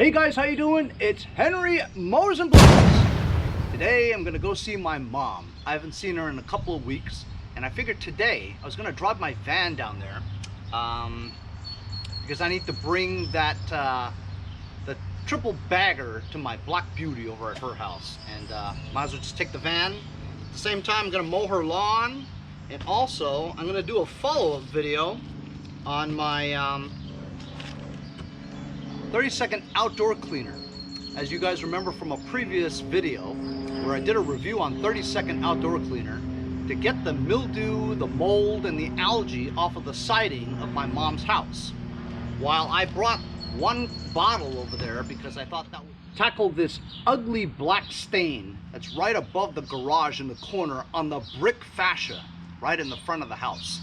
Hey guys, how you doing? It's Henry Mowers and Blades. Today I'm gonna go see my mom. I haven't seen her in a couple of weeks, and I figured today I was gonna drive my van down there because I need to bring that the triple bagger to my Black Beauty over at her house, and might as well just take the van. At the same time, I'm gonna mow her lawn, and also I'm gonna do a follow-up video on my 30-second outdoor cleaner. As you guys remember from a previous video where I did a review on 30-second outdoor cleaner to get the mildew, the mold, and the algae off of the siding of my mom's house. While I brought one bottle over there because I thought that would tackle this ugly black stain that's right above the garage in the corner on the brick fascia right in the front of the house.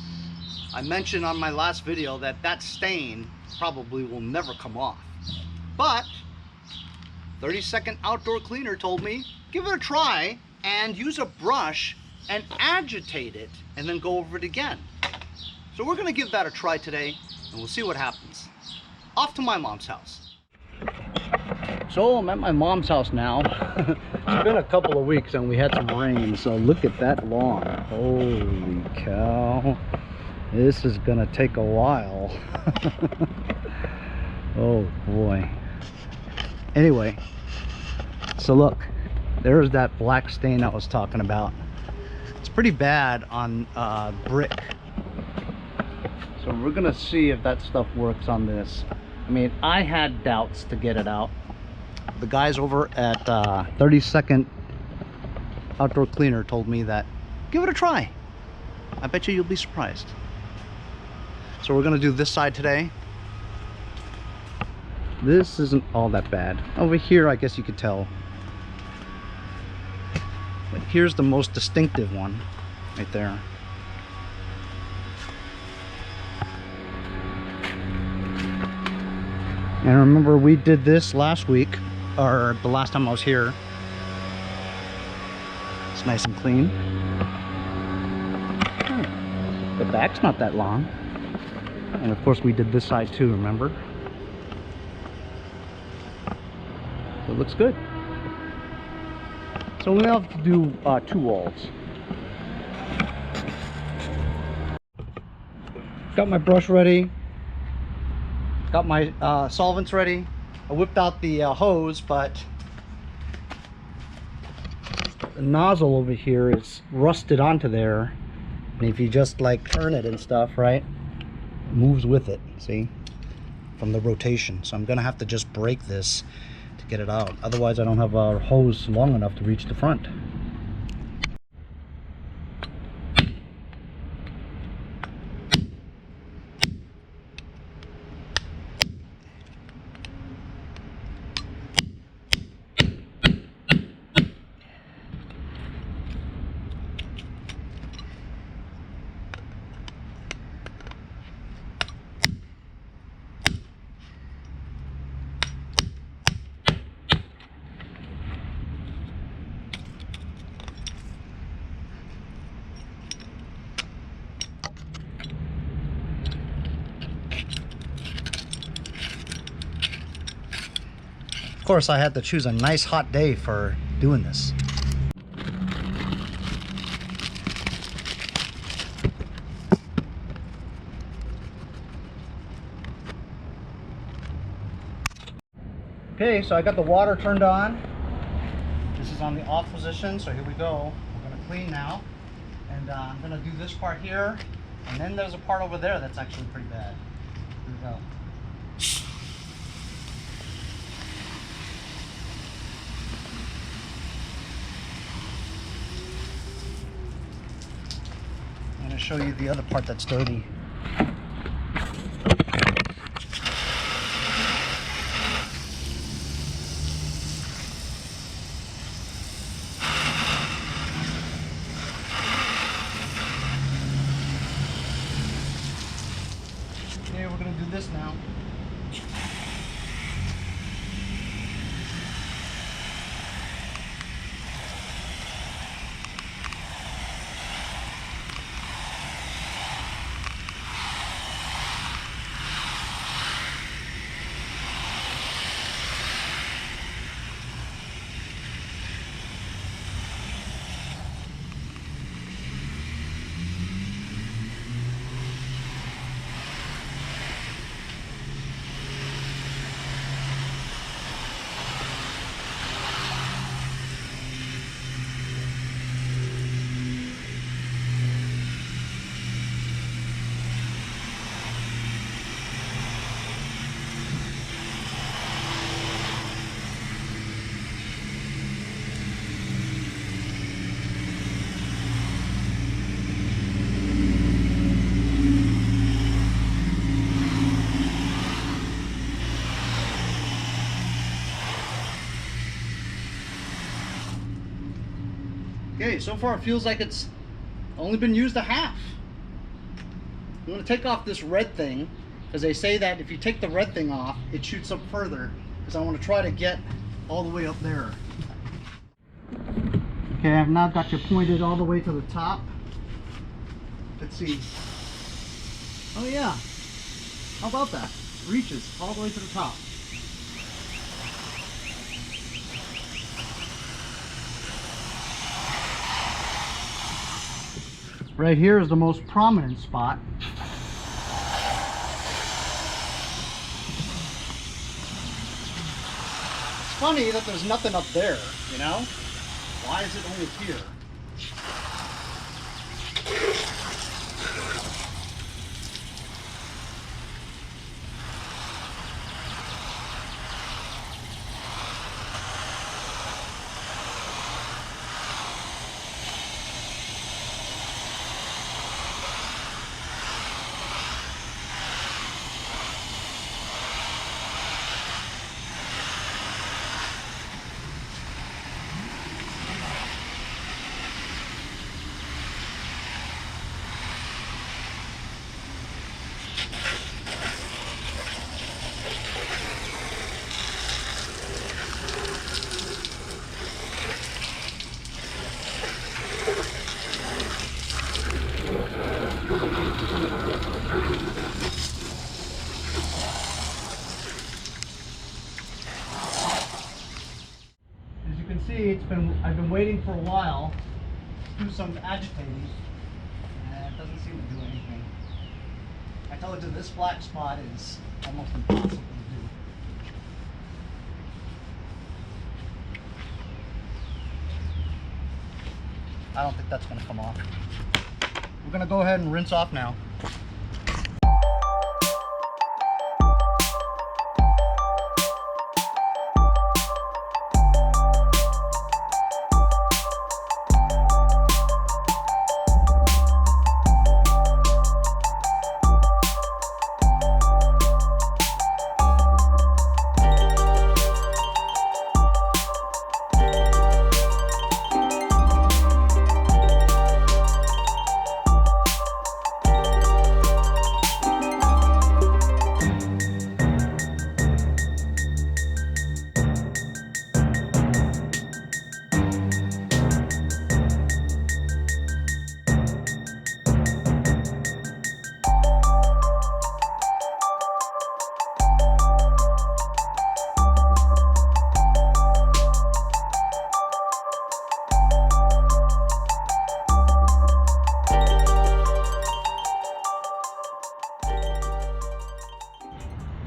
I mentioned on my last video that that stain probably will never come off. But 30-second outdoor cleaner told me, give it a try and use a brush and agitate it and then go over it again. So we're gonna give that a try today and we'll see what happens. Off to my mom's house. So I'm at my mom's house now. It's been a couple of weeks and we had some rain, so look at that lawn. Holy cow. This is gonna take a while. Oh boy. Anyway, so look, there's that black stain I was talking about. It's pretty bad on brick. So we're gonna see if that stuff works on this. I mean, I had doubts to get it out. The guys over at 30-second outdoor cleaner told me that give it a try. I bet you'll be surprised. So we're gonna do this side today. This isn't all that bad. Over here, I guess you could tell. But here's the most distinctive one, right there. And remember, we did this last week, or the last time I was here. It's nice and clean. The back's not that long. And of course, we did this side too, remember? So it looks good. So we have to do 2 walls. Got my brush ready. Got my solvents ready. I whipped out the hose, but the nozzle over here is rusted onto there. And if you just like turn it and stuff, right, it moves with it, see, from the rotation. So I'm gonna have to just break this to get it out. Otherwise I don't have a hose long enough to reach the front. Of course, I had to choose a nice hot day for doing this. Okay, so I got the water turned on. This is on the off position, so here we go. We're gonna clean now. And I'm gonna do this part here. And then there's a part over there that's actually pretty bad. Here we go. I'm going to show you the other part that's dirty. Okay, we're going to do this now. Okay, so far it feels like it's only been used a half. I'm going to take off this red thing, because they say that if you take the red thing off, it shoots up further, because I want to try to get all the way up there. Okay, I've now got you pointed all the way to the top. Let's see. Oh yeah, how about that? Reaches all the way to the top. Right here is the most prominent spot. It's funny that there's nothing up there, you know? Why is it only here? I've been waiting for a while to do some agitating, and it doesn't seem to do anything. I told you this black spot is almost impossible to do. I don't think that's going to come off. We're going to go ahead and rinse off now.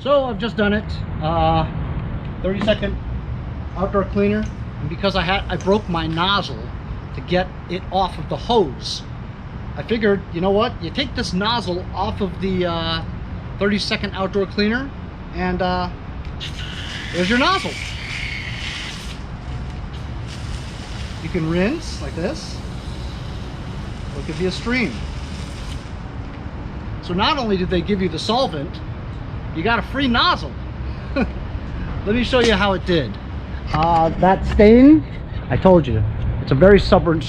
So I've just done it, 30-second outdoor cleaner, and because I broke my nozzle to get it off of the hose, I figured, you know what, you take this nozzle off of the 30-second outdoor cleaner, and there's your nozzle. You can rinse like this, or it could be a stream. So not only did they give you the solvent, you got a free nozzle. Let me show you how it did. That stain, I told you, it's a very stubborn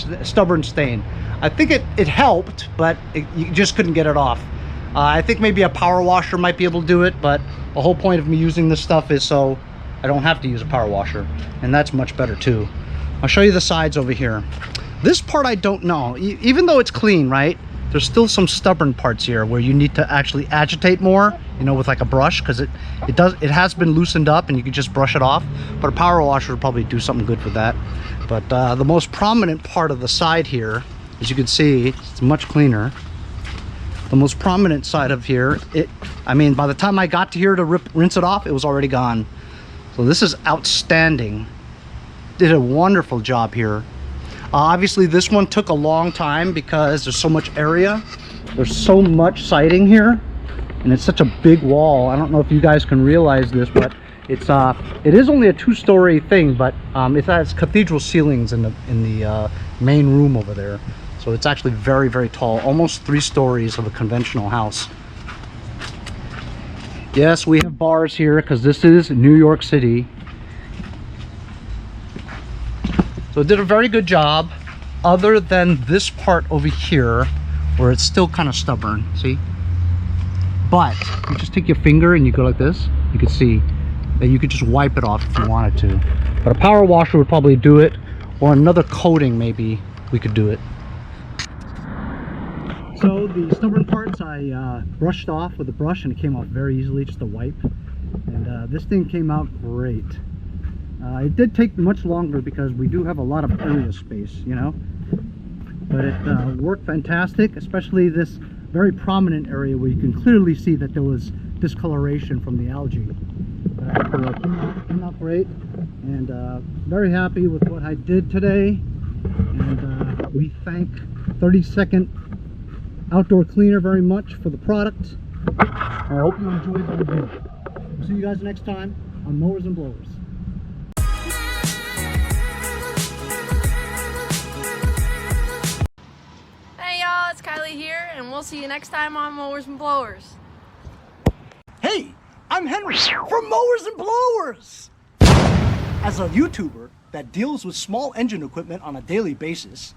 stain. I think it helped, but you just couldn't get it off. I think maybe a power washer might be able to do it, but the whole point of me using this stuff is so I don't have to use a power washer, and that's much better too. I'll show you the sides over here. This part I don't know. Even though it's clean, right? There's still some stubborn parts here where you need to actually agitate more, you know, with like a brush, because it has been loosened up and you can just brush it off. But a power washer would probably do something good for that. But the most prominent part of the side here, as you can see, it's much cleaner. The most prominent side of here, I mean, by the time I got to here to rinse it off, it was already gone. So this is outstanding. Did a wonderful job here. Obviously this one took a long time because there's so much area. There's so much siding here, and it's such a big wall. I don't know if you guys can realize this, but it is only a 2-story thing, but it has cathedral ceilings in the main room over there. So it's actually very, very tall, almost 3 stories of a conventional house. Yes, we have bars here because this is New York City. So it did a very good job. other than this part over here where it's still kind of stubborn, see? But you just take your finger and you go like this, you can see that you could just wipe it off if you wanted to. But a power washer would probably do it, or another coating maybe we could do it. So the stubborn parts I brushed off with a brush, and it came off very easily, just a wipe. And this thing came out great. It did take much longer because we do have a lot of area space, you know. But it worked fantastic, especially this very prominent area where you can clearly see that there was discoloration from the algae. But came out great, and very happy with what I did today. And we thank 30-second Outdoor Cleaner very much for the product. I hope you enjoyed the review. We'll see you guys next time on Mowers and Blowers. Hey y'all, it's Kylie here, and we'll see you next time on Mowers and Blowers. Hey, I'm Henry from Mowers and Blowers. As a YouTuber that deals with small engine equipment on a daily basis,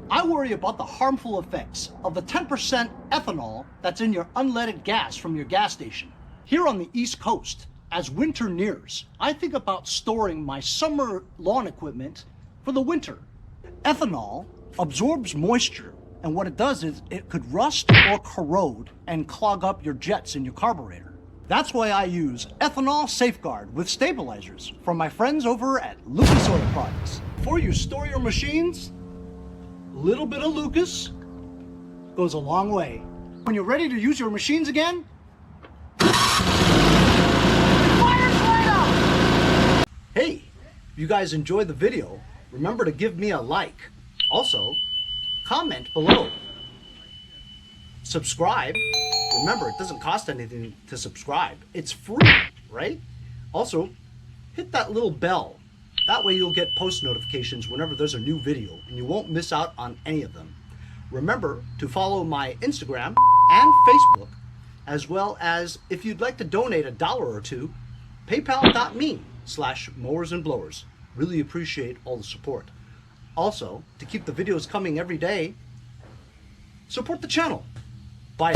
I worry about the harmful effects of the 10% ethanol that's in your unleaded gas from your gas station. Here on the East Coast, as winter nears, I think about storing my summer lawn equipment for the winter. Ethanol absorbs moisture, and what it does is it could rust or corrode and clog up your jets in your carburetor. That's why I use Ethanol Safeguard with stabilizers from my friends over at Lucas Oil Products. Before you store your machines, a little bit of Lucas goes a long way. When you're ready to use your machines again, hey, if you guys enjoyed the video, remember to give me a like. Also, comment below. Subscribe. Remember, it doesn't cost anything to subscribe. It's free, right? Also, hit that little bell. That way you'll get post notifications whenever there's a new video, and you won't miss out on any of them. Remember to follow my Instagram and Facebook, as well as if you'd like to donate $1 or $2, paypal.me/mowersandblowers. Really appreciate all the support. Also, to keep the videos coming every day, support the channel. Bye.